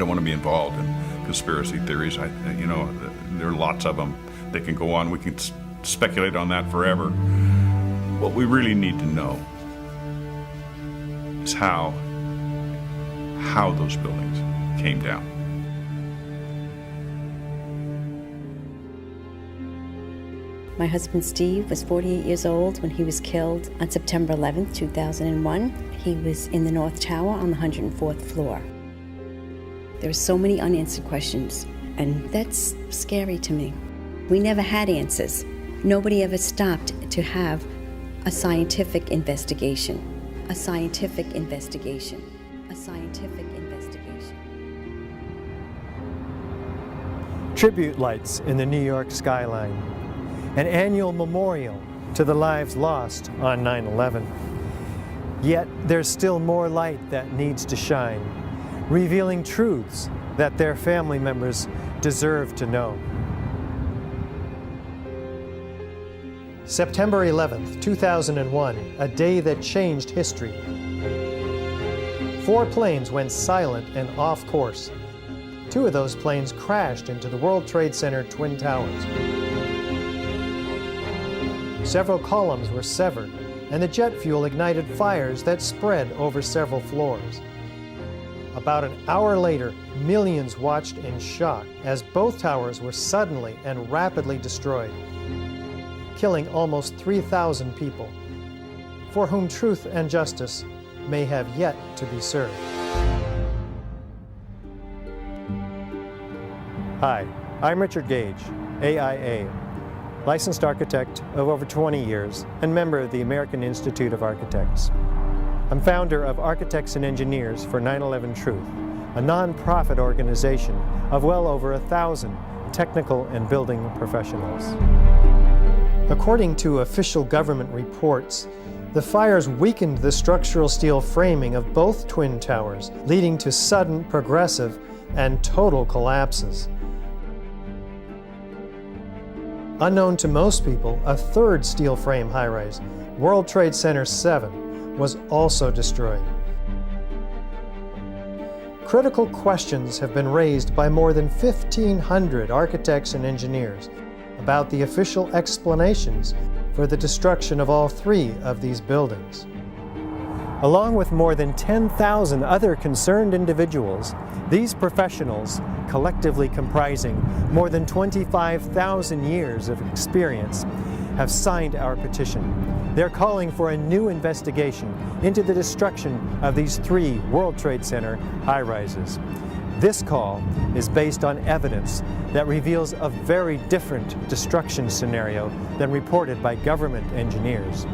don't want to be involved in conspiracy theories. You know, there are lots of them. They can go on. We can speculate on that forever. What we really need to know is how those buildings came down. My husband Steve was 48 years old when he was killed on September 11th, 2001. He was in the North Tower on the 104th floor. There are so many unanswered questions, and that's scary to me. We never had answers. Nobody ever stopped to have a scientific investigation. A scientific investigation. A scientific investigation. Tribute lights in the New York skyline. An annual memorial to the lives lost on 9/11. Yet there's still more light that needs to shine, revealing truths that their family members deserve to know. September 11th, 2001, a day that changed history. 4 planes went silent and off course. 2 of those planes crashed into the World Trade Center Twin Towers. Several columns were severed, and the jet fuel ignited fires that spread over several floors. About an hour later, millions watched in shock as both towers were suddenly and rapidly destroyed, killing almost 3,000 people, for whom truth and justice may have yet to be served. Hi, I'm Richard Gage, AIA, licensed architect of over 20 years and member of the American Institute of Architects. I'm founder of Architects and Engineers for 9/11 Truth, a nonprofit organization of well over 1,000 technical and building professionals. According to official government reports, the fires weakened the structural steel framing of both twin towers, leading to sudden, progressive, and total collapses. Unknown to most people, a third steel frame high-rise, World Trade Center 7, was also destroyed. Critical questions have been raised by more than 1,500 architects and engineers about the official explanations for the destruction of all 3 of these buildings. Along with more than 10,000 other concerned individuals, these professionals, collectively comprising more than 25,000 years of experience, have signed our petition. They're calling for a new investigation into the destruction of these 3 World Trade Center high-rises. This call is based on evidence that reveals a very different destruction scenario than reported by government engineers.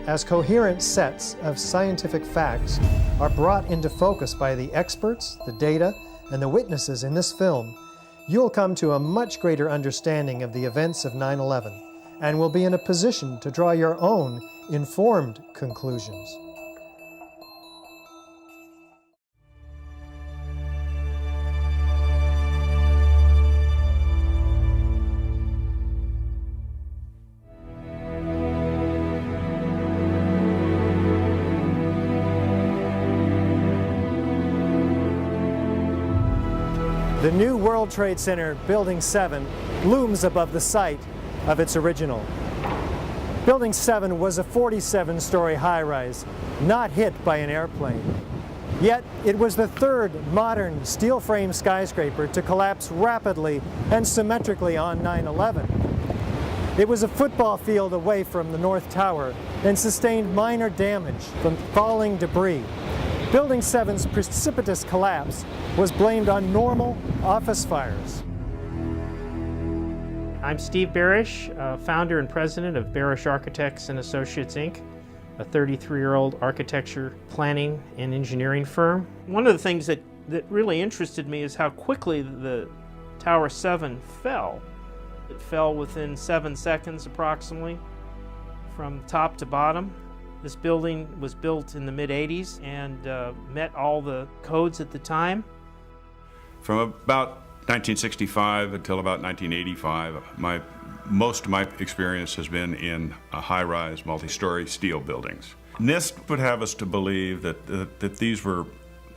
As coherent sets of scientific facts are brought into focus by the experts, the data, and the witnesses in this film, you'll come to a much greater understanding of the events of 9/11 and will be in a position to draw your own informed conclusions. The new World Trade Center Building 7 looms above the site of its original. Building 7 was a 47-story high-rise, not hit by an airplane. Yet it was the 3rd modern steel frame skyscraper to collapse rapidly and symmetrically on 9/11. It was a football field away from the North Tower and sustained minor damage from falling debris. Building 7's precipitous collapse was blamed on normal office fires. I'm Steve Barish, founder and president of Barish Architects and Associates, Inc., a 33-year-old architecture, planning, and engineering firm. One of the things that really interested me is how quickly the Tower 7 fell. It fell within 7 seconds approximately from top to bottom. This building was built in the mid-'80s and met all the codes at the time. From about 1965 until about 1985, most of my experience has been in high-rise, multi-story steel buildings. NIST would have us to believe that these were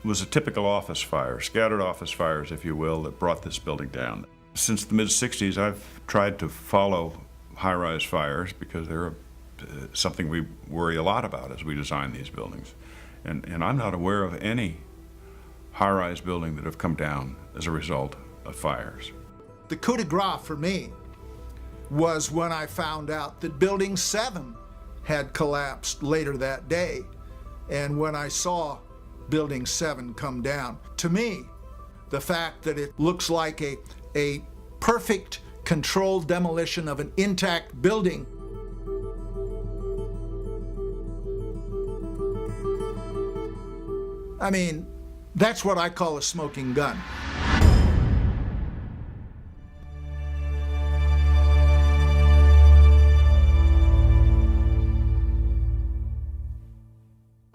was a typical office fire, scattered office fires, if you will, that brought this building down. Since the mid-60s, I've tried to follow high-rise fires because they're something we worry a lot about as we design these buildings. And I'm not aware of any high-rise building that have come down as a result of fires. The coup de grace for me was when I found out that Building 7 had collapsed later that day. And when I saw Building 7 come down, to me, the fact that it looks like a perfect controlled demolition of an intact building, I mean, that's what I call a smoking gun.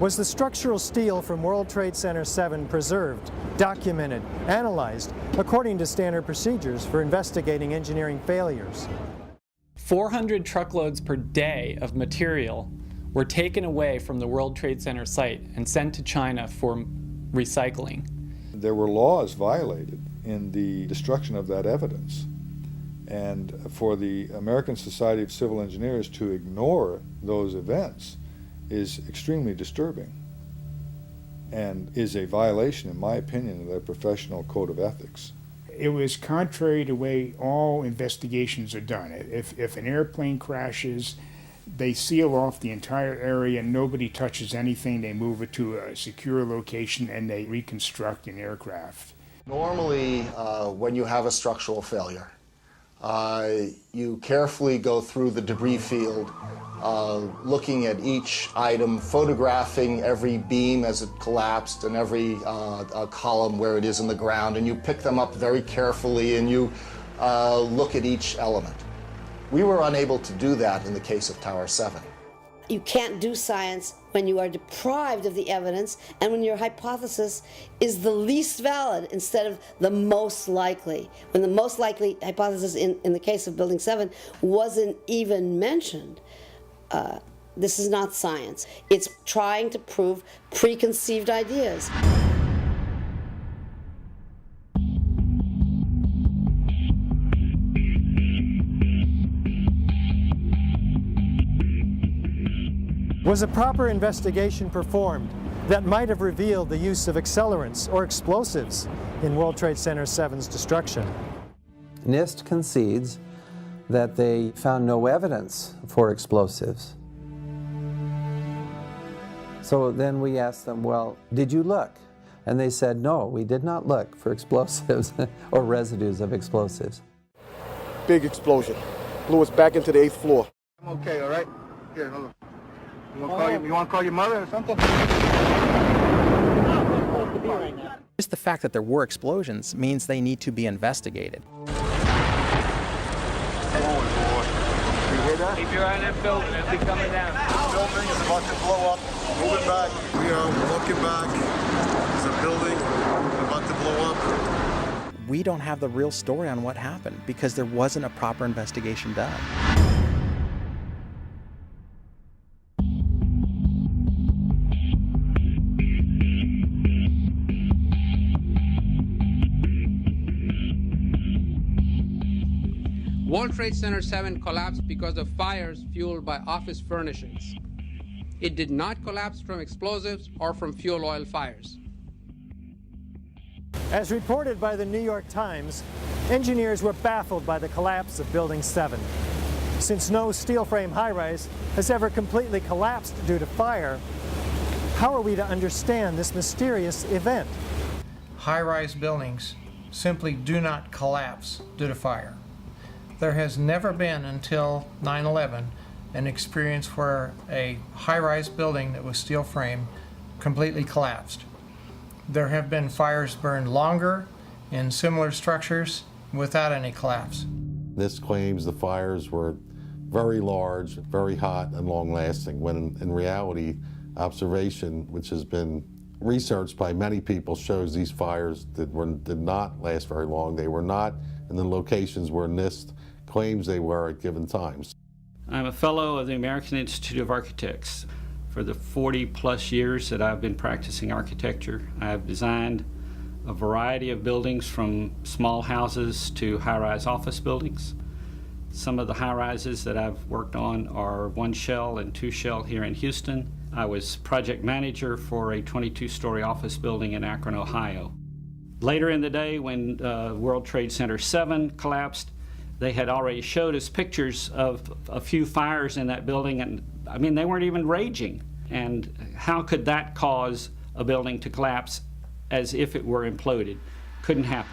Was the structural steel from World Trade Center 7 preserved, documented, analyzed according to standard procedures for investigating engineering failures? 400 truckloads per day of material were taken away from the World Trade Center site and sent to China for recycling. There were laws violated in the destruction of that evidence. And for the American Society of Civil Engineers to ignore those events is extremely disturbing and is a violation, in my opinion, of their professional code of ethics. It was contrary to the way all investigations are done. If an airplane crashes, they seal off the entire area, nobody touches anything, they move it to a secure location, and they reconstruct an aircraft. Normally, when you have a structural failure, you carefully go through the debris field, looking at each item, photographing every beam as it collapsed and every column where it is in the ground, and you pick them up very carefully and you look at each element. We were unable to do that in the case of Tower 7. You can't do science when you are deprived of the evidence and when your hypothesis is the least valid instead of the most likely. When the most likely hypothesis in the case of Building 7 wasn't even mentioned. This is not science. It's trying to prove preconceived ideas. Was a proper investigation performed that might have revealed the use of accelerants or explosives in World Trade Center 7's destruction? NIST concedes that they found no evidence for explosives. So then we asked them, well, did you look? And they said, no, we did not look for explosives or residues of explosives. Big explosion. Blew us back into the 8th floor. I'm okay, all right? Here, hold on. You want to call your mother or something? Just the fact that there were explosions means they need to be investigated. Keep your eye on that building. It'll be coming down. This building is about to blow up. Moving back. We are looking back. There's a building about to blow up. We don't have the real story on what happened because there wasn't a proper investigation done. World Trade Center 7 collapsed because of fires fueled by office furnishings. It did not collapse from explosives or from fuel oil fires. As reported by the New York Times, engineers were baffled by the collapse of Building 7. Since no steel frame high-rise has ever completely collapsed due to fire, how are we to understand this mysterious event? High-rise buildings simply do not collapse due to fire. There has never been until 9/11 an experience where a high-rise building that was steel frame completely collapsed. There have been fires burned longer in similar structures without any collapse. This claims the fires were very large, very hot, and long-lasting, when in reality, observation, which has been researched by many people, shows these fires did not last very long. They were not in the locations where NIST claims they were at given times. I'm a fellow of the American Institute of Architects. For the 40-plus years that I've been practicing architecture, I've designed a variety of buildings from small houses to high-rise office buildings. Some of the high-rises that I've worked on are 1-shell and 2-shell here in Houston. I was project manager for a 22-story office building in Akron, Ohio. Later in the day, when World Trade Center 7 collapsed, they had already showed us pictures of a few fires in that building, and I mean, they weren't even raging. And how could that cause a building to collapse as if it were imploded? Couldn't happen.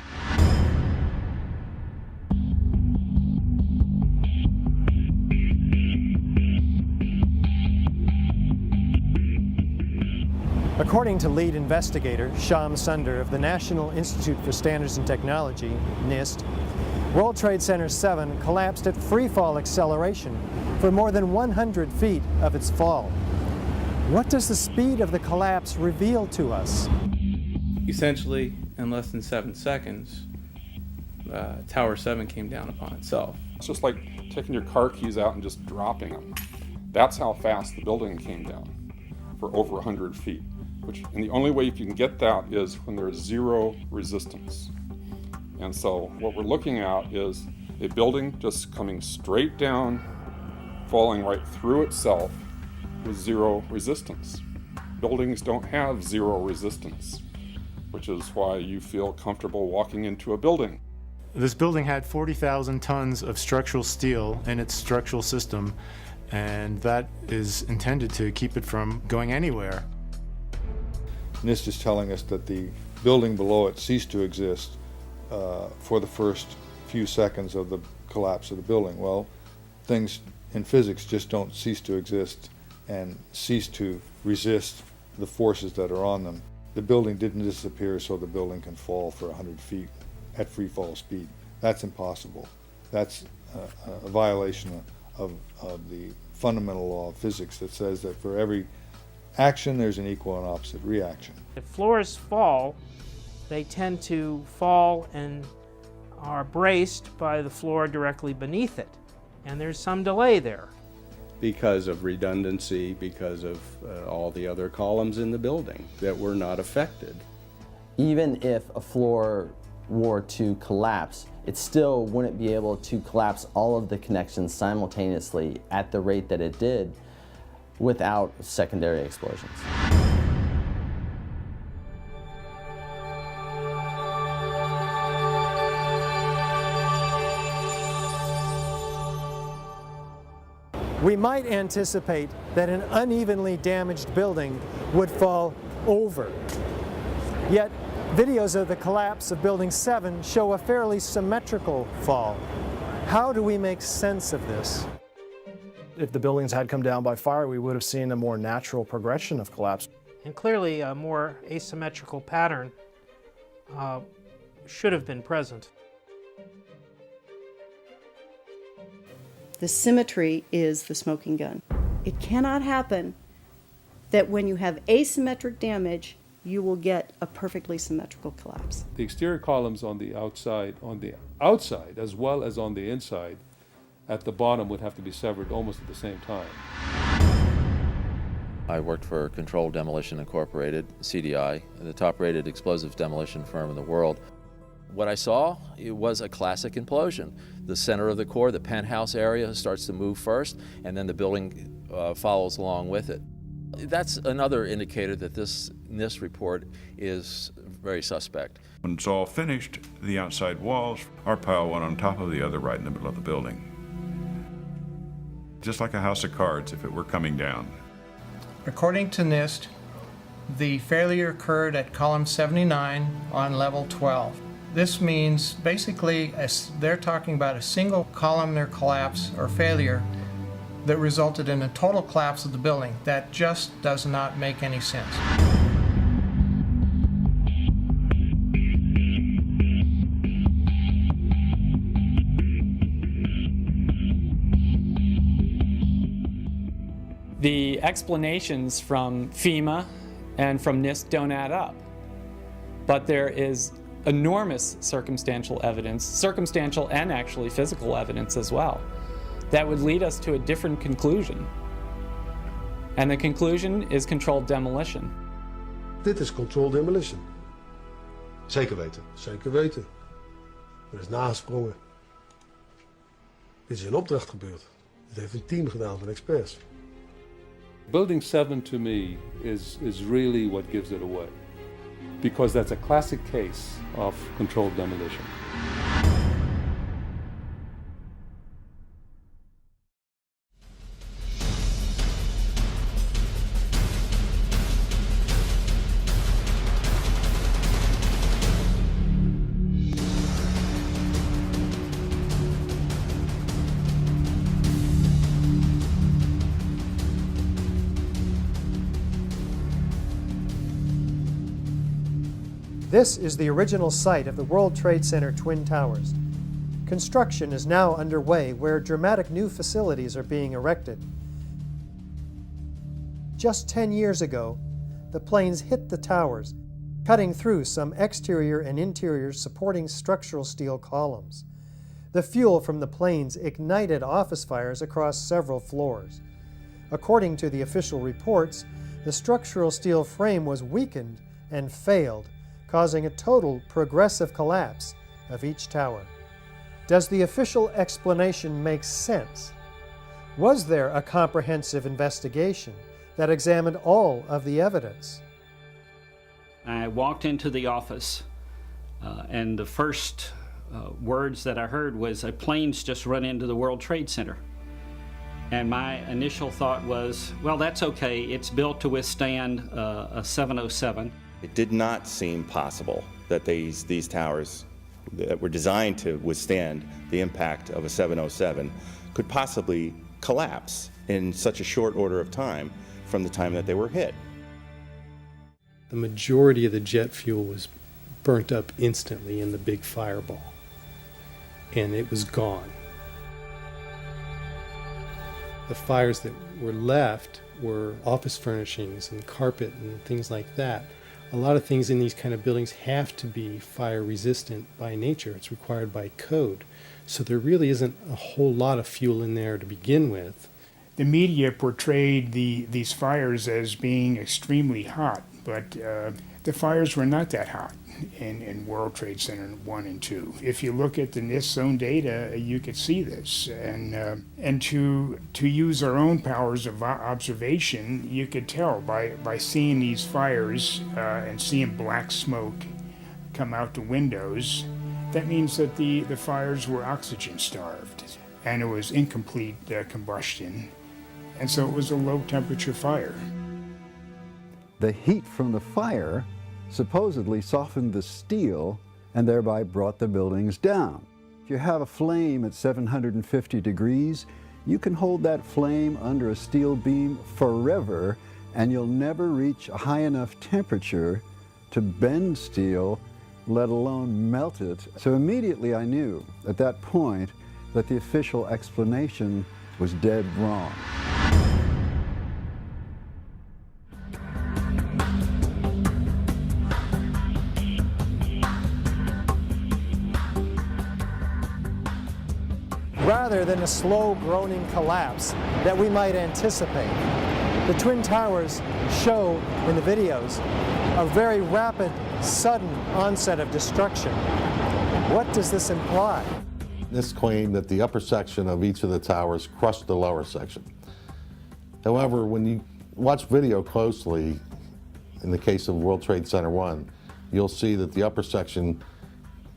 According to lead investigator Shyam Sunder of the National Institute for Standards and Technology, NIST, World Trade Center 7 collapsed at freefall acceleration for more than 100 feet of its fall. What does the speed of the collapse reveal to us? Essentially, in less than 7 seconds, Tower 7 came down upon itself. It's just like taking your car keys out and just dropping them. That's how fast the building came down, for over 100 feet. And the only way you can get that is when there's zero resistance. And so what we're looking at is a building just coming straight down, falling right through itself with zero resistance. Buildings don't have zero resistance, which is why you feel comfortable walking into a building. This building had 40,000 tons of structural steel in its structural system, and that is intended to keep it from going anywhere. NIST is telling us that the building below it ceased to exist for the first few seconds of the collapse of the building. Well, things in physics just don't cease to exist and cease to resist the forces that are on them. The building didn't disappear so the building can fall for 100 feet at free fall speed. That's impossible. That's a violation of the fundamental law of physics that says that for every action there's an equal and opposite reaction. If floors fall, they tend to fall and are braced by the floor directly beneath it, and there's some delay there. Because of redundancy, because of all the other columns in the building that were not affected. Even if a floor were to collapse, it still wouldn't be able to collapse all of the connections simultaneously at the rate that it did without secondary explosions. We might anticipate that an unevenly damaged building would fall over. Yet, videos of the collapse of Building 7 show a fairly symmetrical fall. How do we make sense of this? If the buildings had come down by fire, we would have seen a more natural progression of collapse. And clearly a more asymmetrical pattern should have been present. The symmetry is the smoking gun. It cannot happen that when you have asymmetric damage, you will get a perfectly symmetrical collapse. The exterior columns on the outside as well as on the inside at the bottom would have to be severed almost at the same time. I worked for Controlled Demolition Incorporated, CDI, the top-rated explosives demolition firm in the world. What I saw, it was a classic implosion. The center of the core, the penthouse area, starts to move first, and then the building follows along with it. That's another indicator that this NIST report is very suspect. When it's all finished, the outside walls are piled one on top of the other right in the middle of the building. Just like a house of cards if it were coming down. According to NIST, the failure occurred at column 79 on level 12. This means basically they're talking about a single columnar collapse or failure that resulted in a total collapse of the building. That just does not make any sense. The explanations from FEMA and from NIST don't add up. But there is enormous circumstantial evidence, circumstantial and actually physical evidence as well, that would lead us to a different conclusion. And the conclusion is controlled demolition. Dit is controlled demolition. Zeker weten. Zeker weten. Er is nagesprongen. Dit is in opdracht gebeurd. Dit heeft een team gedaan van experts. Building 7 to me is really what gives it away, because that's a classic case of controlled demolition. This is the original site of the World Trade Center Twin Towers. Construction is now underway where dramatic new facilities are being erected. Just 10 years ago, the planes hit the towers, cutting through some exterior and interior supporting structural steel columns. The fuel from the planes ignited office fires across several floors. According to the official reports, the structural steel frame was weakened and failed, causing a total progressive collapse of each tower. Does the official explanation make sense? Was there a comprehensive investigation that examined all of the evidence? I walked into the office and the first words that I heard was, "A plane's just run into the World Trade Center." And my initial thought was, well, that's okay. It's built to withstand a 707. It did not seem possible that these towers that were designed to withstand the impact of a 707 could possibly collapse in such a short order of time from the time that they were hit. The majority of the jet fuel was burnt up instantly in the big fireball, and it was gone. The fires that were left were office furnishings and carpet and things like that. A lot of things in these kind of buildings have to be fire resistant by nature. It's required by code. So there really isn't a whole lot of fuel in there to begin with. The media portrayed these fires as being extremely hot, but the fires were not that hot in World Trade Center 1 and 2. If you look at the NIST zone data, you could see this. And to use our own powers of observation, you could tell by seeing these fires and seeing black smoke come out the windows. That means that the fires were oxygen starved, and it was incomplete combustion. And so it was a low temperature fire. The heat from the fire supposedly softened the steel and thereby brought the buildings down. If you have a flame at 750 degrees, you can hold that flame under a steel beam forever, and you'll never reach a high enough temperature to bend steel, let alone melt it. So immediately I knew at that point that the official explanation was dead wrong. Rather than a slow groaning collapse that we might anticipate, the Twin Towers show in the videos a very rapid, sudden onset of destruction. What does this imply? This claimed that the upper section of each of the towers crushed the lower section. However, when you watch video closely, in the case of World Trade Center 1, you'll see that the upper section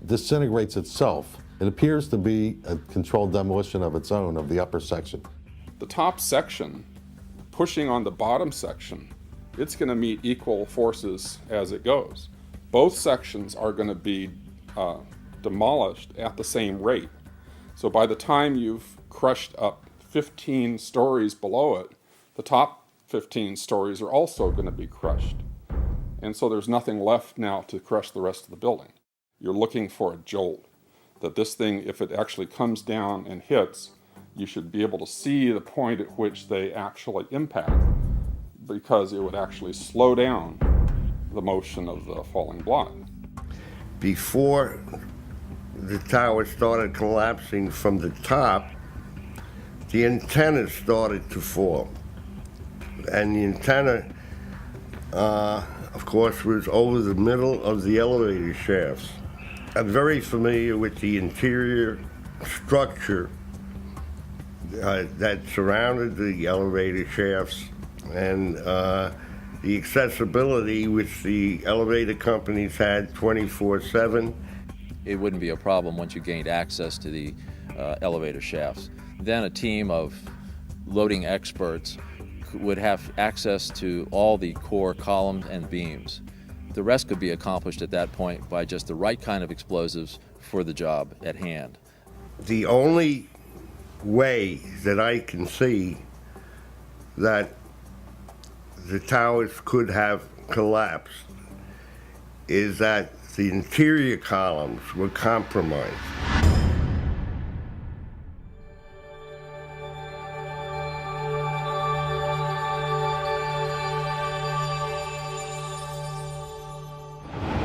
disintegrates itself. It appears to be a controlled demolition of its own of the upper section. The top section, pushing on the bottom section, it's going to meet equal forces as it goes. Both sections are going to be demolished at the same rate. So by the time you've crushed up 15 stories below it, the top 15 stories are also going to be crushed. And so there's nothing left now to crush the rest of the building. You're looking for a jolt. That this thing, if it actually comes down and hits, you should be able to see the point at which they actually impact, because it would actually slow down the motion of the falling block. Before the tower started collapsing from the top, the antennas started to fall. and the antenna, of course, was over the middle of the elevator shafts. I'm very familiar with the interior structure that surrounded the elevator shafts and the accessibility which the elevator companies had 24/7. It wouldn't be a problem once you gained access to the elevator shafts. Then a team of loading experts would have access to all the core columns and beams. The rest could be accomplished at that point by just the right kind of explosives for the job at hand. The only way that I can see that the towers could have collapsed is that the interior columns were compromised.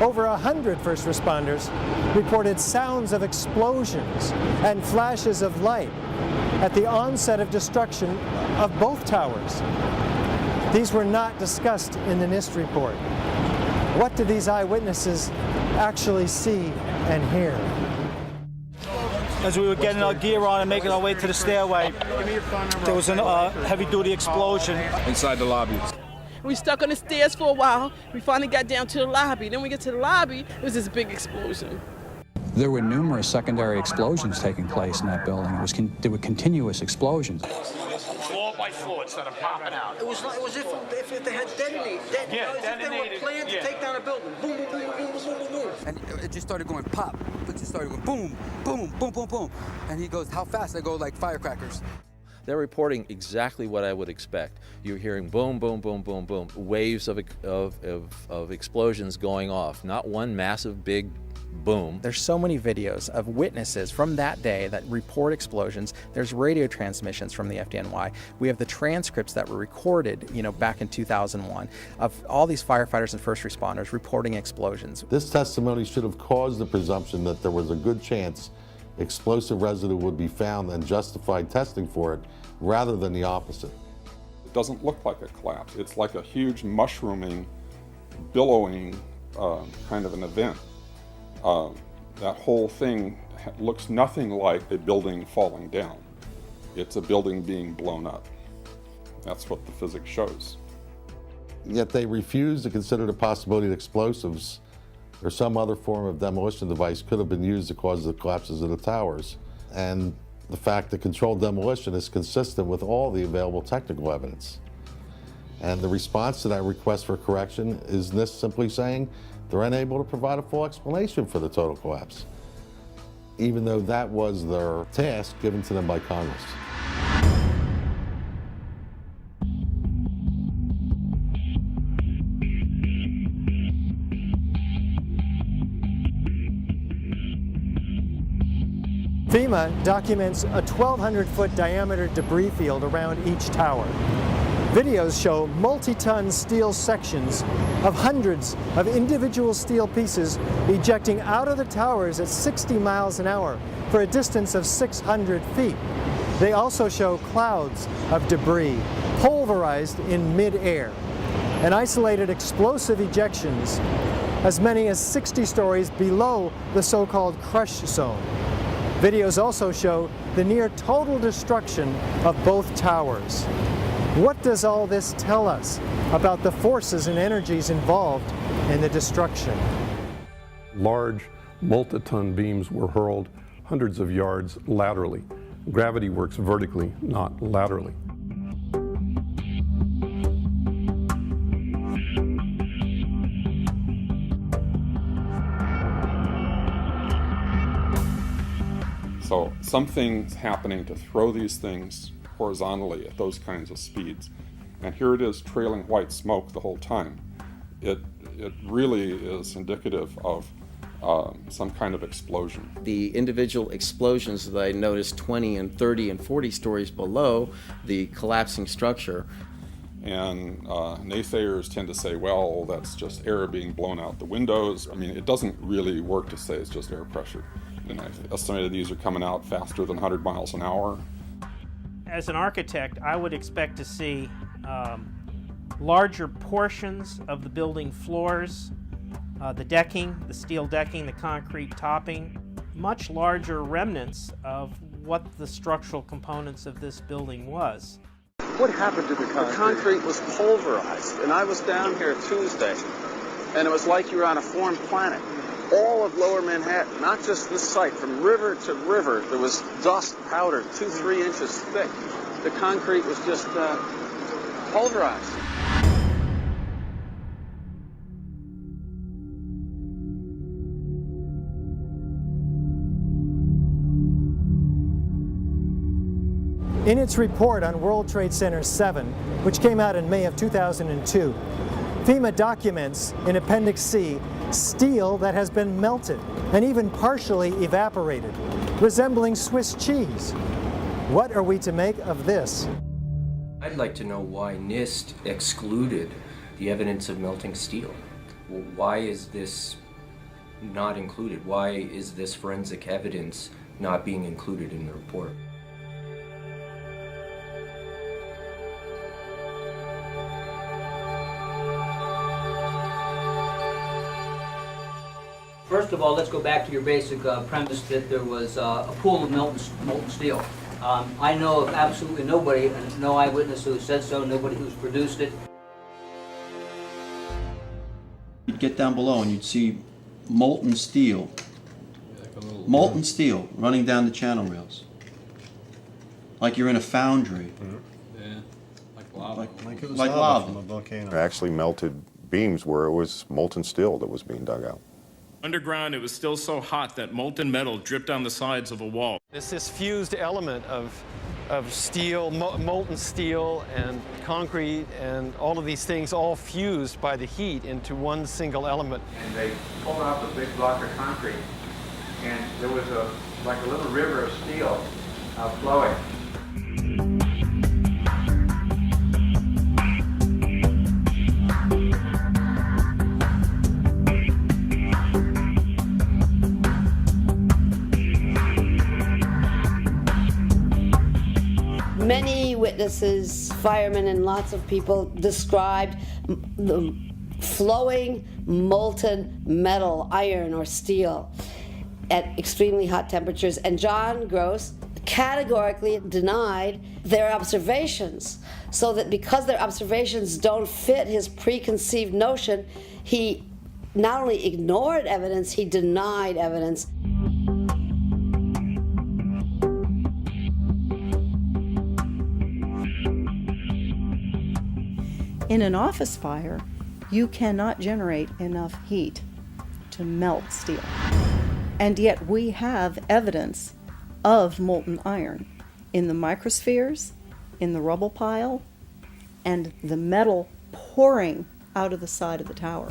Over 100 first responders reported sounds of explosions and flashes of light at the onset of destruction of both towers. These were not discussed in the NIST report. What did these eyewitnesses actually see and hear? As we were getting our gear on and making our way to the stairway, there was a heavy-duty explosion inside the lobby. We stuck on the stairs for a while. We finally got down to the lobby. Then we get to the lobby, it was this big explosion. There were numerous secondary explosions taking place in that building. There were continuous explosions. Floor by floor instead of popping out. It was if they had detonated. If they were planned to take down a building. Boom, boom, boom, boom, boom, boom, boom. And it just started going pop. It just started going boom, boom, boom, boom, boom. And he goes, how fast? I go like firecrackers. They're reporting exactly what I would expect. You're hearing boom, boom, boom, boom, boom, waves of explosions going off, not one massive big boom. There's so many videos of witnesses from that day that report explosions. There's radio transmissions from the FDNY. We have the transcripts that were recorded, back in 2001 of all these firefighters and first responders reporting explosions. This testimony should have caused the presumption that there was a good chance explosive residue would be found and justified testing for it, rather than the opposite. It doesn't look like a collapse. It's like a huge mushrooming, billowing kind of an event. That whole thing looks nothing like a building falling down. It's a building being blown up. That's what the physics shows. Yet they refuse to consider the possibility that explosives or some other form of demolition device could have been used to cause the collapses of the towers. And the fact that controlled demolition is consistent with all the available technical evidence. And the response to that request for correction is NIST simply saying they're unable to provide a full explanation for the total collapse, even though that was their task given to them by Congress. FEMA documents a 1,200-foot diameter debris field around each tower. Videos show multi-ton steel sections of hundreds of individual steel pieces ejecting out of the towers at 60 miles an hour for a distance of 600 feet. They also show clouds of debris pulverized in mid-air and isolated explosive ejections as many as 60 stories below the so-called crush zone. Videos also show the near total destruction of both towers. What does all this tell us about the forces and energies involved in the destruction? Large, multi-ton beams were hurled hundreds of yards laterally. Gravity works vertically, not laterally. So something's happening to throw these things horizontally at those kinds of speeds. And here it is trailing white smoke the whole time. It really is indicative of some kind of explosion. The individual explosions that I noticed 20 and 30 and 40 stories below the collapsing structure. And naysayers tend to say, well, that's just air being blown out the windows. I mean, it doesn't really work to say it's just air pressure. And I've estimated these are coming out faster than 100 miles an hour. As an architect, I would expect to see larger portions of the building floors, the decking, the steel decking, the concrete topping, much larger remnants of what the structural components of this building was. What happened to the concrete? The concrete was pulverized, and I was down here Tuesday, and it was like you were on a foreign planet. All of Lower Manhattan, not just this site, from river to river, there was dust powder 2-3 inches thick. The concrete was just pulverized. In its report on World Trade Center 7, which came out in May of 2002, FEMA documents in Appendix C steel that has been melted and even partially evaporated, resembling Swiss cheese. What are we to make of this? I'd like to know why NIST excluded the evidence of melting steel. Why is this not included? Why is this forensic evidence not being included in the report? First of all, let's go back to your basic premise that there was a pool of molten steel. I know of absolutely nobody, and no eyewitness who said so, nobody who's produced it. You'd get down below and you'd see molten steel running down the channel rails. Like you're in a foundry. Yeah, like lava. Like it was lava from a volcano. Actually melted beams where it was molten steel that was being dug out. Underground, it was still so hot that molten metal dripped down the sides of a wall. It's this fused element of steel, molten steel and concrete and all of these things all fused by the heat into one single element. And they pulled off a big block of concrete, and there was like a little river of steel flowing. Many witnesses, firemen, and lots of people described the flowing molten metal, iron or steel, at extremely hot temperatures. And John Gross categorically denied their observations, so that because their observations don't fit his preconceived notion, he not only ignored evidence, he denied evidence. In an office fire, you cannot generate enough heat to melt steel. And yet we have evidence of molten iron in the microspheres, in the rubble pile, and the metal pouring out of the side of the tower.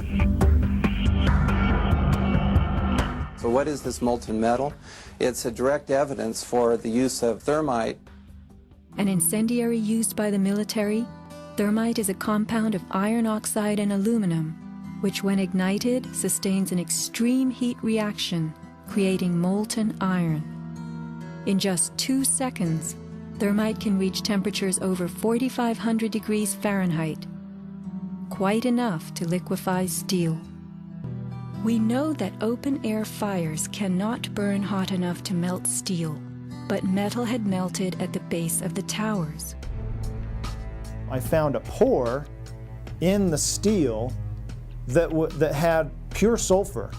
So what is this molten metal? It's a direct evidence for the use of thermite. An incendiary used by the military, thermite is a compound of iron oxide and aluminum, which when ignited sustains an extreme heat reaction, creating molten iron. In just 2 seconds, thermite can reach temperatures over 4,500 degrees Fahrenheit, quite enough to liquefy steel. We know that open-air fires cannot burn hot enough to melt steel, but metal had melted at the base of the towers. I found a pore in the steel that had pure sulfur.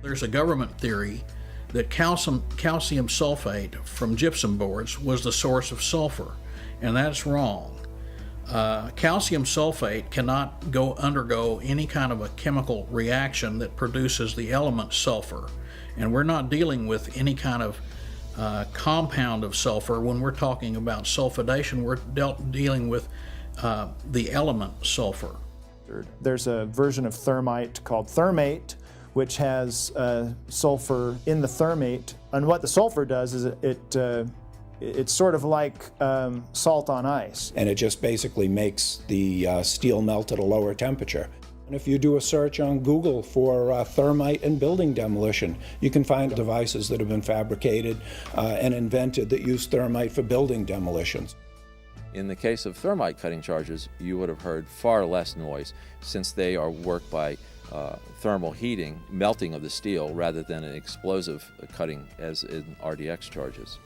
There's a government theory that calcium sulfate from gypsum boards was the source of sulfur, and that's wrong. Calcium sulfate cannot undergo any kind of a chemical reaction that produces the element sulfur, and we're not dealing with any kind of compound of sulfur. When we're talking about sulfidation, we're dealing with the element sulfur. There's a version of thermite called thermate, which has sulfur in the thermate. And what the sulfur does is it's sort of like salt on ice. And it just basically makes the steel melt at a lower temperature. And if you do a search on Google for thermite and building demolition, you can find devices that have been fabricated and invented that use thermite for building demolitions. In the case of thermite cutting charges, you would have heard far less noise since they are worked by thermal heating, melting of the steel, rather than an explosive cutting as in RDX charges.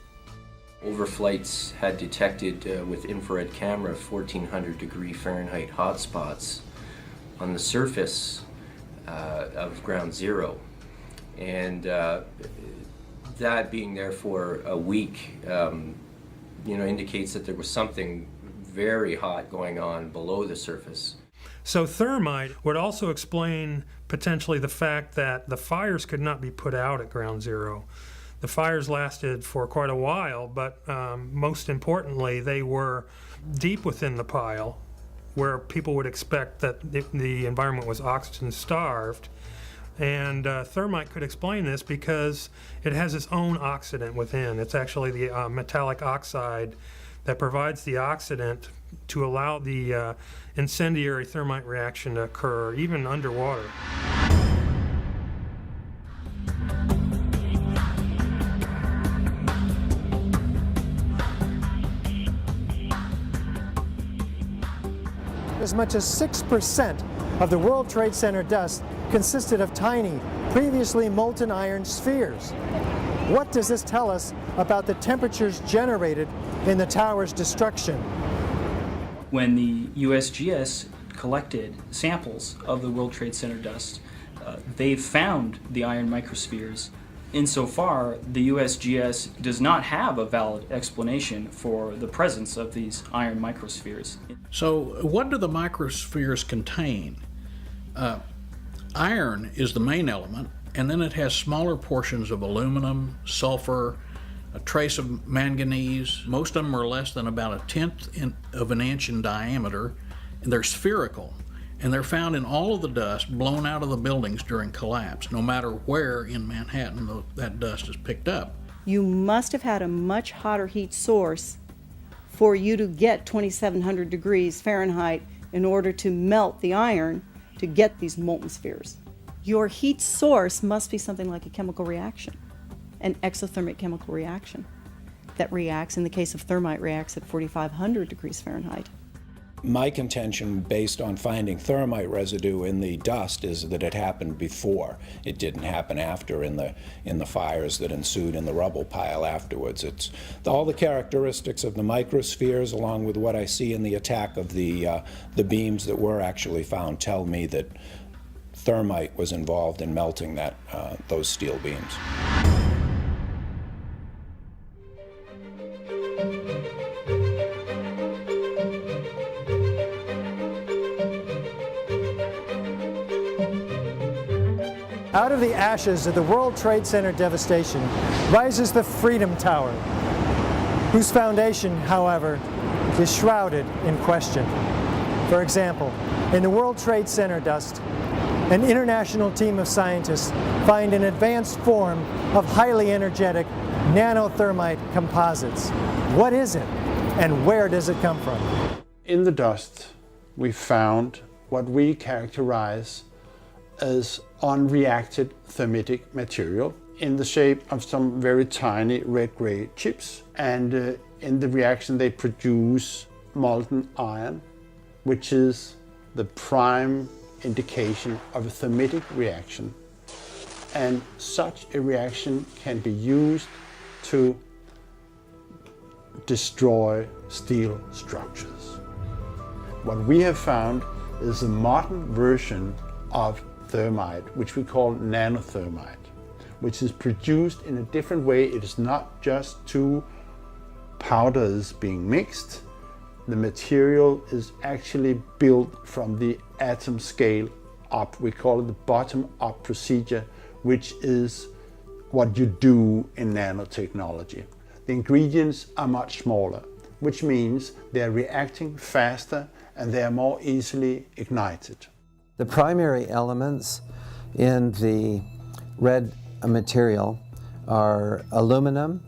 Overflights had detected with infrared camera 1400 degree Fahrenheit hotspots on the surface of ground zero. And that being there for a week, indicates that there was something very hot going on below the surface. So thermite would also explain potentially the fact that the fires could not be put out at ground zero. The fires lasted for quite a while, but most importantly, they were deep within the pile, where people would expect that the environment was oxygen starved. And thermite could explain this because it has its own oxidant within. It's actually the metallic oxide that provides the oxidant to allow the incendiary thermite reaction to occur, even underwater. As much as 6% of the World Trade Center dust consisted of tiny, previously molten iron spheres. What does this tell us about the temperatures generated in the tower's destruction? When the USGS collected samples of the World Trade Center dust, they found the iron microspheres. Insofar, the USGS does not have a valid explanation for the presence of these iron microspheres. So what do the microspheres contain? Iron is the main element, and then it has smaller portions of aluminum, sulfur, a trace of manganese. Most of them are less than about 1/10 of an inch in diameter, and they're spherical. And they're found in all of the dust blown out of the buildings during collapse, no matter where in Manhattan that dust is picked up. You must have had a much hotter heat source for you to get 2,700 degrees Fahrenheit in order to melt the iron to get these molten spheres. Your heat source must be something like a chemical reaction, an exothermic chemical reaction that reacts, in the case of thermite, reacts at 4,500 degrees Fahrenheit. My contention, based on finding thermite residue in the dust, is that it happened before. It didn't happen after in the fires that ensued in the rubble pile afterwards. It's all the characteristics of the microspheres, along with what I see in the attack of the beams that were actually found, tell me that thermite was involved in melting those steel beams. Out of the ashes of the World Trade Center devastation rises the Freedom Tower, whose foundation, however, is shrouded in question. For example, in the World Trade Center dust, an international team of scientists find an advanced form of highly energetic nanothermite composites. What is it, and where does it come from? In the dust, we found what we characterize as unreacted thermitic material in the shape of some very tiny red-gray chips. And in the reaction they produce molten iron, which is the prime indication of a thermitic reaction. And such a reaction can be used to destroy steel structures. What we have found is a modern version of thermite, which we call nanothermite, which is produced in a different way. It is not just two powders being mixed. The material is actually built from the atom scale up. We call it the bottom-up procedure, which is what you do in nanotechnology. The ingredients are much smaller, which means they're reacting faster and they're more easily ignited. The primary elements in the red material are aluminum,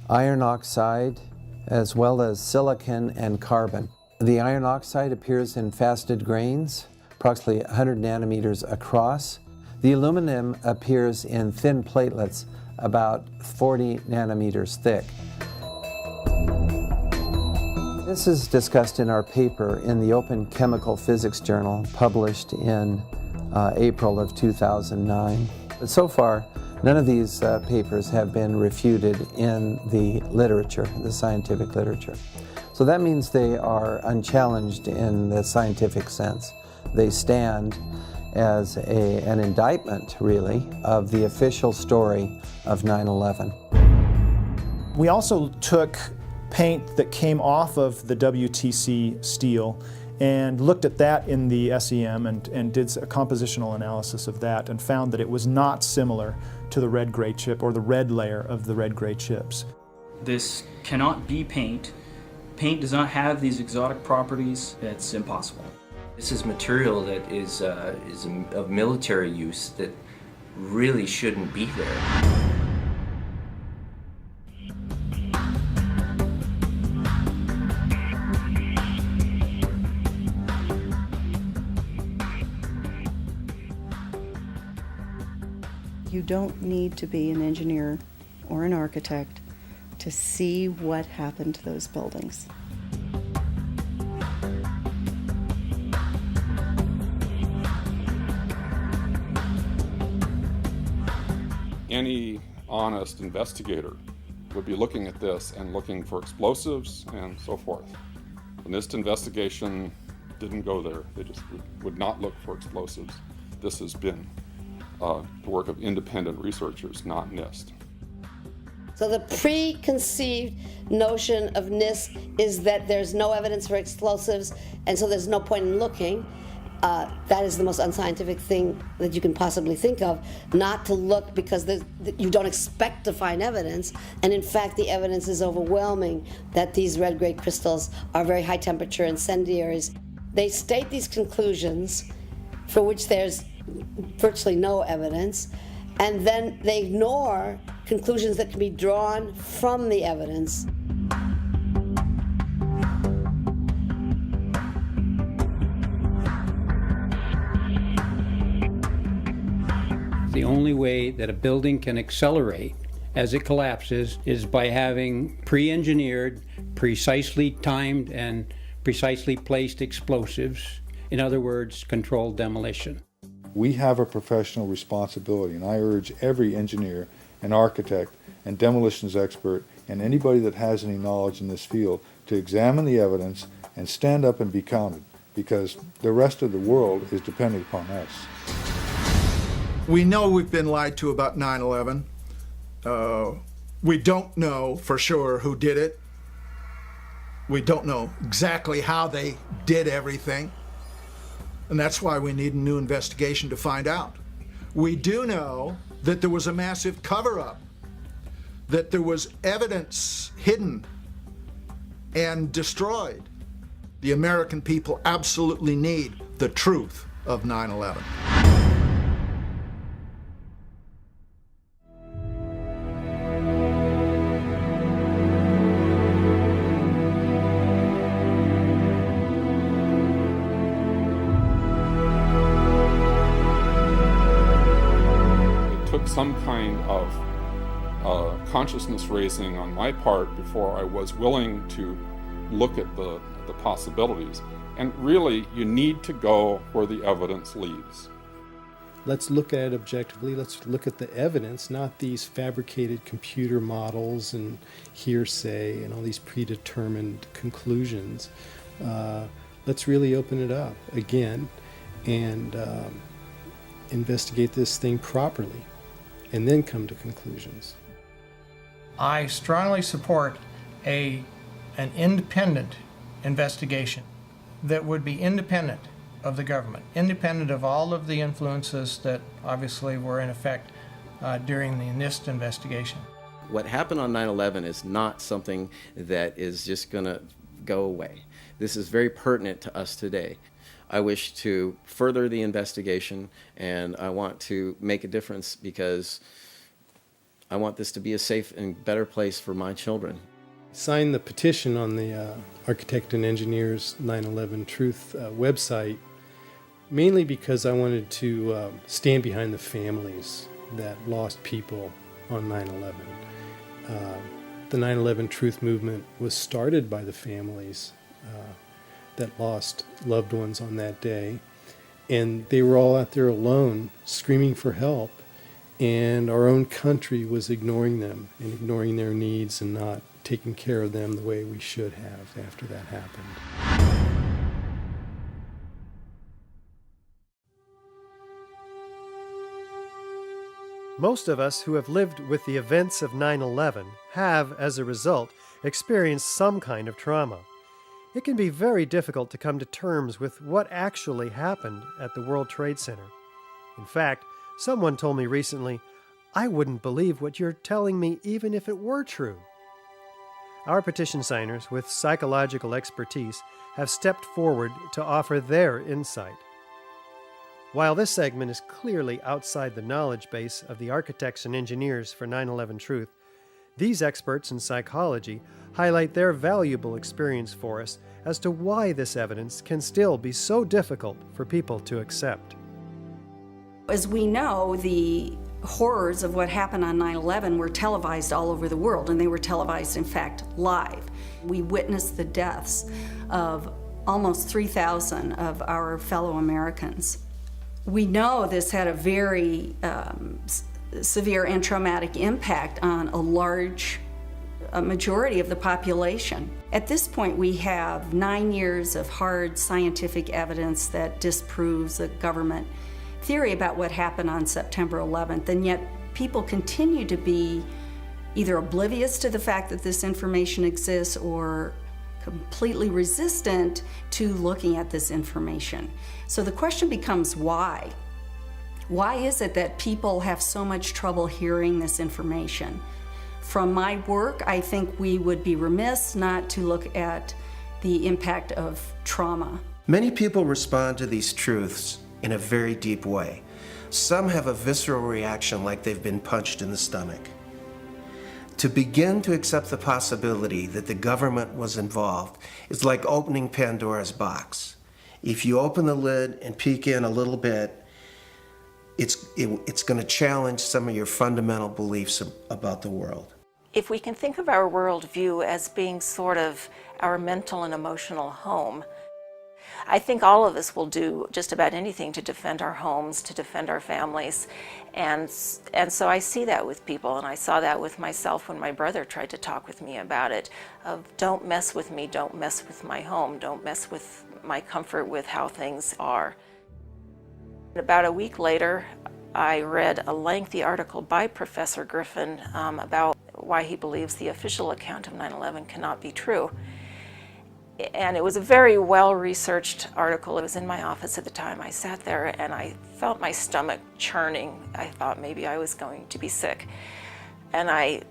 iron oxide, as well as silicon and carbon. The iron oxide appears in faceted grains, approximately 100 nanometers across. The aluminum appears in thin platelets, about 40 nanometers thick. This is discussed in our paper in the Open Chemical Physics Journal, published in April of 2009. But so far, none of these papers have been refuted in the literature, the scientific literature. So that means they are unchallenged in the scientific sense. They stand as an indictment, really, of the official story of 9/11. We also took paint that came off of the WTC steel and looked at that in the SEM and did a compositional analysis of that and found that it was not similar to the red-gray chip or the red layer of the red-gray chips. This cannot be paint. Paint does not have these exotic properties. It's impossible. This is material that is of military use that really shouldn't be there. You don't need to be an engineer or an architect to see what happened to those buildings. Any honest investigator would be looking at this and looking for explosives and so forth. The NIST investigation didn't go there. They just would not look for explosives. This has been the work of independent researchers, not NIST. So the preconceived notion of NIST is that there's no evidence for explosives, and so there's no point in looking. That is the most unscientific thing that you can possibly think of, not to look because you don't expect to find evidence, and in fact the evidence is overwhelming that these red-gray crystals are very high-temperature incendiaries. They state these conclusions for which there's virtually no evidence, and then they ignore conclusions that can be drawn from the evidence. The only way that a building can accelerate as it collapses is by having pre-engineered, precisely timed, and precisely placed explosives. In other words, controlled demolition. We have a professional responsibility, and I urge every engineer and architect and demolitions expert and anybody that has any knowledge in this field to examine the evidence and stand up and be counted, because the rest of the world is depending upon us. We know we've been lied to about 9/11. We don't know for sure who did it. We don't know exactly how they did everything. And that's why we need a new investigation to find out. We do know that there was a massive cover-up, that there was evidence hidden and destroyed. The American people absolutely need the truth of 9/11. Some kind of consciousness raising on my part before I was willing to look at the possibilities. And really, you need to go where the evidence leads. Let's look at it objectively. Let's look at the evidence, not these fabricated computer models and hearsay and all these predetermined conclusions. Let's really open it up again and investigate this thing properly, and then come to conclusions. I strongly support an independent investigation that would be independent of the government, independent of all of the influences that obviously were in effect during the NIST investigation. What happened on 9/11 is not something that is just going to go away. This is very pertinent to us today. I wish to further the investigation, and I want to make a difference because I want this to be a safe and better place for my children. Signed the petition on the Architect and Engineers 9/11 Truth website, mainly because I wanted to stand behind the families that lost people on 9/11. The 9/11 Truth movement was started by the families that lost loved ones on that day. And they were all out there alone, screaming for help. And our own country was ignoring them and ignoring their needs and not taking care of them the way we should have after that happened. Most of us who have lived with the events of 9/11 have, as a result, experienced some kind of trauma. It can be very difficult to come to terms with what actually happened at the World Trade Center. In fact, someone told me recently, "I wouldn't believe what you're telling me even if it were true." Our petition signers with psychological expertise have stepped forward to offer their insight. While this segment is clearly outside the knowledge base of the architects and engineers for 9/11 Truth, these experts in psychology highlight their valuable experience for us as to why this evidence can still be so difficult for people to accept. As we know, the horrors of what happened on 9/11 were televised all over the world, and they were televised, in fact, live. We witnessed the deaths of almost 3,000 of our fellow Americans. We know this had a very severe and traumatic impact on a majority of the population. At this point, we have 9 years of hard scientific evidence that disproves the government theory about what happened on September 11th, and yet people continue to be either oblivious to the fact that this information exists or completely resistant to looking at this information. So the question becomes why? Why is it that people have so much trouble hearing this information? From my work, I think we would be remiss not to look at the impact of trauma. Many people respond to these truths in a very deep way. Some have a visceral reaction like they've been punched in the stomach. To begin to accept the possibility that the government was involved is like opening Pandora's box. If you open the lid and peek in a little bit, it's going to challenge some of your fundamental beliefs about the world. If we can think of our worldview as being sort of our mental and emotional home, I think all of us will do just about anything to defend our homes, to defend our families. And so I see that with people, and I saw that with myself when my brother tried to talk with me about it, of don't mess with me, don't mess with my home, don't mess with my comfort with how things are. About a week later, I read a lengthy article by Professor Griffin about why he believes the official account of 9/11 cannot be true. And it was a very well-researched article. It was in my office at the time. I sat there and I felt my stomach churning. I thought maybe I was going to be sick. And I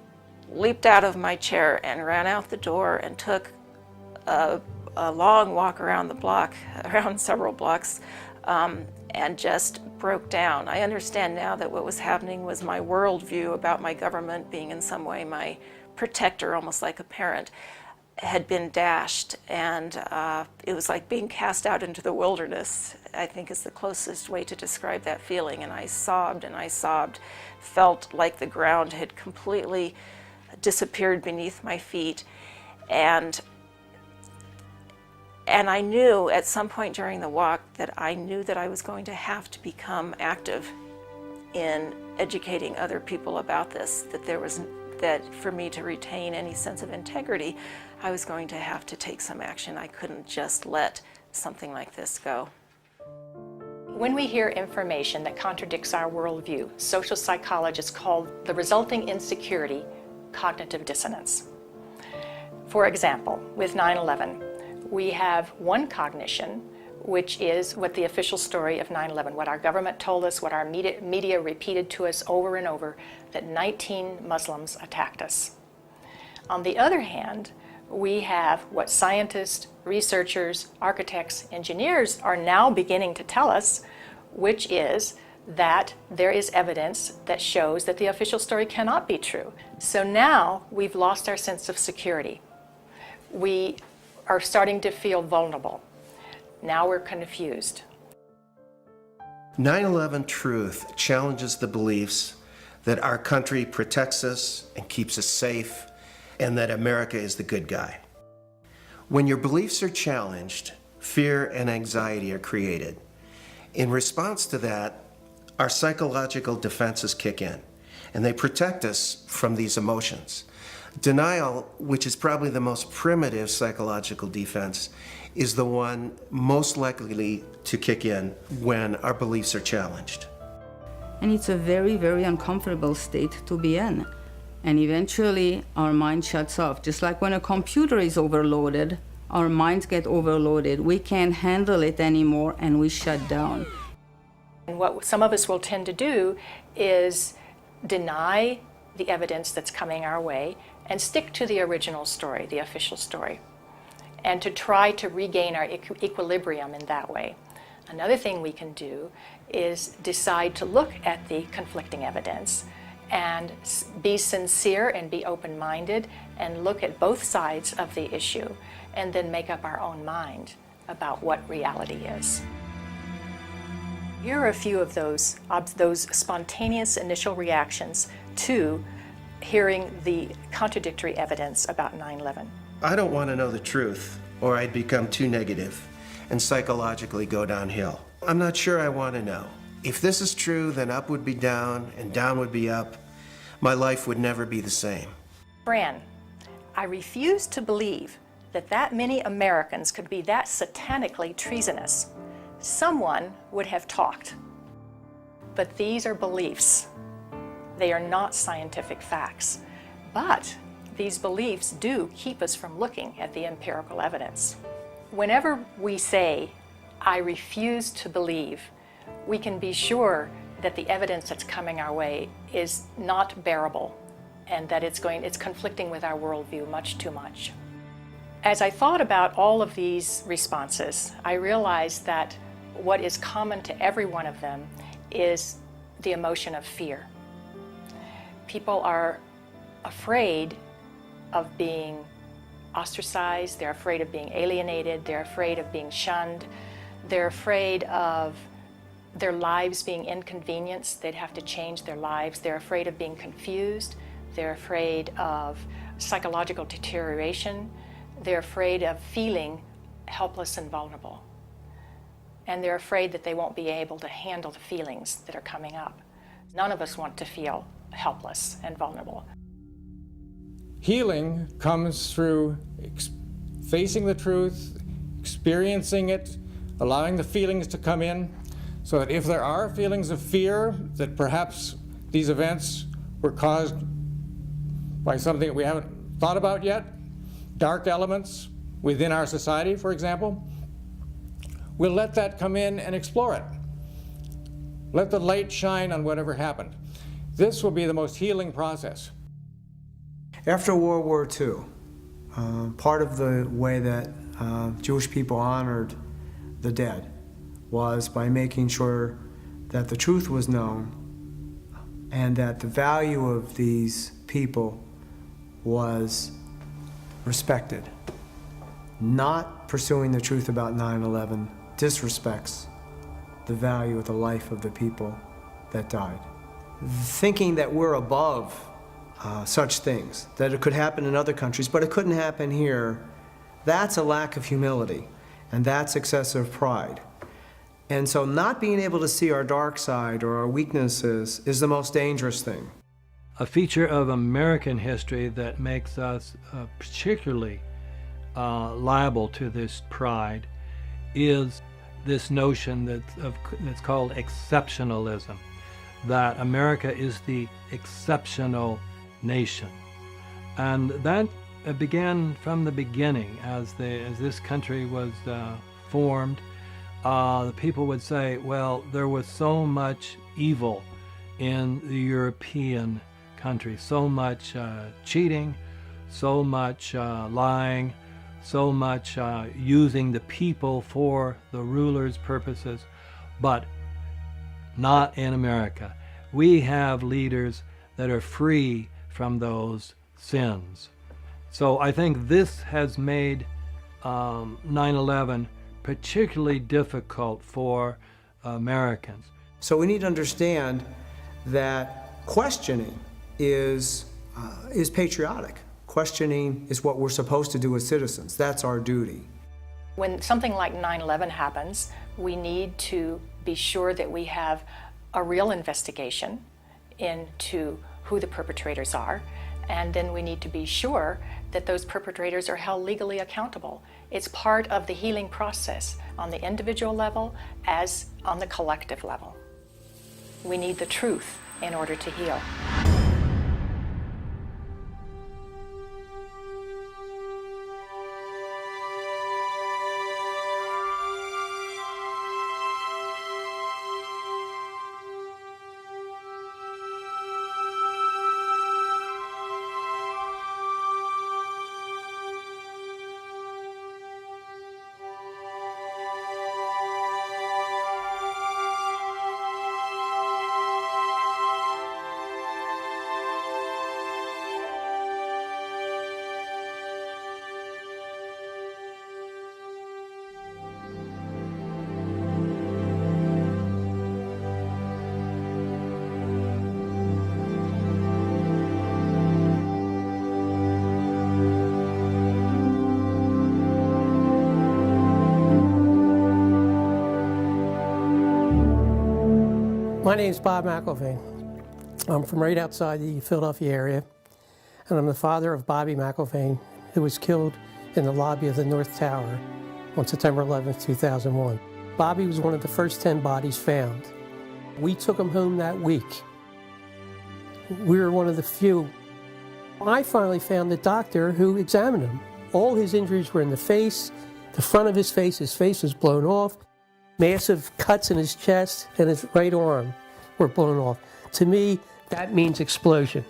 leaped out of my chair and ran out the door and took a long walk around the block, around several blocks, and just broke down. I understand now that what was happening was my worldview about my government being in some way my protector, almost like a parent, had been dashed, and it was like being cast out into the wilderness, I think is the closest way to describe that feeling. And I sobbed, felt like the ground had completely disappeared beneath my feet. And I knew at some point during the walk that I knew that I was going to have to become active in educating other people about this, that for me to retain any sense of integrity, I was going to have to take some action. I couldn't just let something like this go. When we hear information that contradicts our worldview, social psychologists call the resulting insecurity cognitive dissonance. For example, with 9/11, we have one cognition, which is what the official story of 9/11, what our government told us, what our media repeated to us over and over, that 19 Muslims attacked us. On the other hand, we have what scientists, researchers, architects, engineers are now beginning to tell us, which is that there is evidence that shows that the official story cannot be true. So now we've lost our sense of security. We are starting to feel vulnerable. Now we're confused. 9/11 Truth challenges the beliefs that our country protects us and keeps us safe, and that America is the good guy. When your beliefs are challenged, fear and anxiety are created. In response to that, our psychological defenses kick in, and they protect us from these emotions. Denial, which is probably the most primitive psychological defense, is the one most likely to kick in when our beliefs are challenged. And it's a very, very uncomfortable state to be in. And eventually our mind shuts off. Just like when a computer is overloaded, our minds get overloaded. We can't handle it anymore and we shut down. And what some of us will tend to do is deny the evidence that's coming our way and stick to the original story, the official story, and to try to regain our equilibrium in that way. Another thing we can do is decide to look at the conflicting evidence and be sincere and be open-minded and look at both sides of the issue and then make up our own mind about what reality is. Here are a few of those spontaneous initial reactions to hearing the contradictory evidence about 9/11. I don't want to know the truth, or I'd become too negative and psychologically go downhill. I'm not sure I want to know. If this is true, then up would be down and down would be up. My life would never be the same. Fran, I refuse to believe that many Americans could be that satanically treasonous. Someone would have talked. But these are beliefs. They are not scientific facts. But these beliefs do keep us from looking at the empirical evidence. Whenever we say, I refuse to believe, we can be sure that the evidence that's coming our way is not bearable and that it's conflicting with our worldview much too much. As I thought about all of these responses, I realized that what is common to every one of them is the emotion of fear. People are afraid of being ostracized, they're afraid of being alienated, they're afraid of being shunned, they're afraid of their lives being inconvenienced, they'd have to change their lives, they're afraid of being confused, they're afraid of psychological deterioration, they're afraid of feeling helpless and vulnerable. And they're afraid that they won't be able to handle the feelings that are coming up. None of us want to feel helpless and vulnerable. Healing comes through facing the truth, experiencing it, allowing the feelings to come in, so that if there are feelings of fear that perhaps these events were caused by something that we haven't thought about yet, dark elements within our society, for example, we'll let that come in and explore it. Let the light shine on whatever happened. This will be the most healing process. After World War II, part of the way that Jewish people honored the dead was by making sure that the truth was known and that the value of these people was respected. Not pursuing the truth about 9/11 disrespects the value of the life of the people that died. Thinking that we're above such things, that it could happen in other countries, but it couldn't happen here, that's a lack of humility, and that's excessive pride. And so not being able to see our dark side or our weaknesses is the most dangerous thing. A feature of American history that makes us particularly liable to this pride is this notion that's called exceptionalism, that America is the exceptional nation. And that began from the beginning. As this country was formed, the people would say, well, there was so much evil in the European countries, so much cheating, so much lying, so much using the people for the ruler's purposes, but not in America. We have leaders that are free from those sins. So I think this has made 9/11 particularly difficult for Americans. So we need to understand that questioning is patriotic. Questioning is what we're supposed to do as citizens. That's our duty. When something like 9/11 happens, we need to be sure that we have a real investigation into who the perpetrators are, and then we need to be sure that those perpetrators are held legally accountable. It's part of the healing process on the individual level as on the collective level. We need the truth in order to heal. My name's Bob McIlvaine. I'm from right outside the Philadelphia area, and I'm the father of Bobby McIlvaine, who was killed in the lobby of the North Tower on September 11, 2001. Bobby was one of the first 10 bodies found. We took him home that week. We were one of the few. I finally found the doctor who examined him. All his injuries were in the face, the front of his face was blown off, massive cuts in his chest, and his right arm were blown off. To me, that means explosion.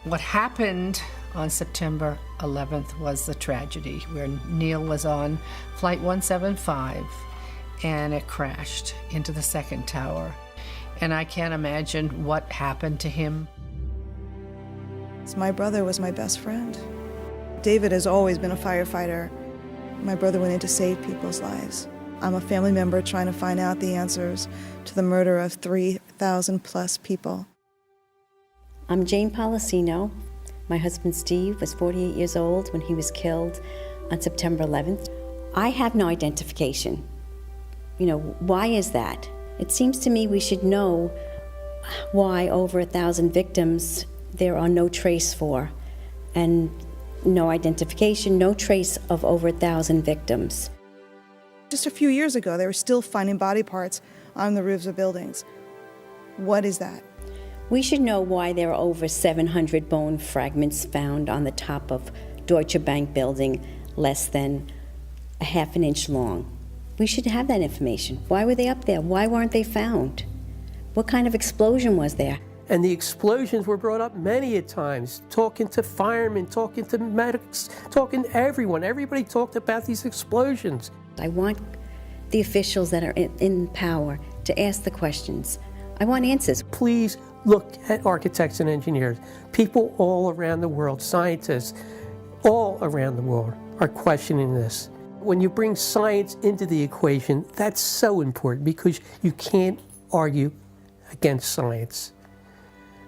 What happened on September 11th was the tragedy where Neil was on Flight 175 and it crashed into the second tower. And I can't imagine what happened to him. My brother was my best friend. David has always been a firefighter. My brother went in to save people's lives. I'm a family member trying to find out the answers to the murder of 3,000 plus people. I'm Jane Policino. My husband Steve was 48 years old when he was killed on September 11th. I have no identification. Why is that? It seems to me we should know why over 1,000 victims there are no trace for, and no identification, no trace of over 1,000 victims. Just a few years ago, they were still finding body parts on the roofs of buildings. What is that? We should know why there are over 700 bone fragments found on the top of Deutsche Bank building less than a half an inch long. We should have that information. Why were they up there? Why weren't they found? What kind of explosion was there? And the explosions were brought up many a times, talking to firemen, talking to medics, talking to everyone. Everybody talked about these explosions. I want the officials that are in power to ask the questions. I want answers. Please look at architects and engineers. People all around the world, scientists all around the world are questioning this. When you bring science into the equation, that's so important because you can't argue against science.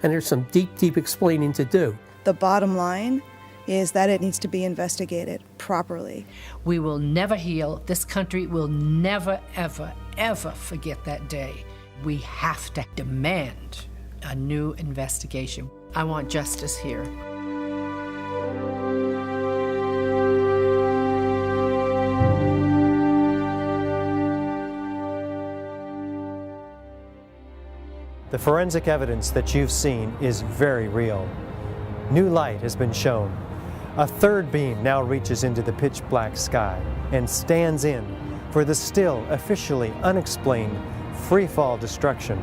And there's some deep, deep explaining to do. The bottom line is that it needs to be investigated properly. We will never heal. This country will never, ever, ever forget that day. We have to demand a new investigation. I want justice here. The forensic evidence that you've seen is very real. New light has been shown. A third beam now reaches into the pitch black sky and stands in for the still officially unexplained free-fall destruction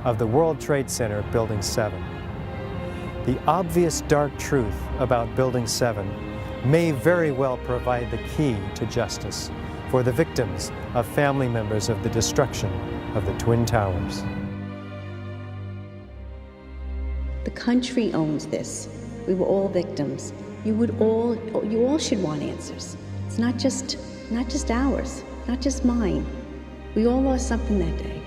of the World Trade Center Building 7. The obvious dark truth about Building 7 may very well provide the key to justice for the victims of family members of the destruction of the Twin Towers. The country owns this. We were all victims. You all should want answers. It's not just ours, not just mine. We all lost something that day.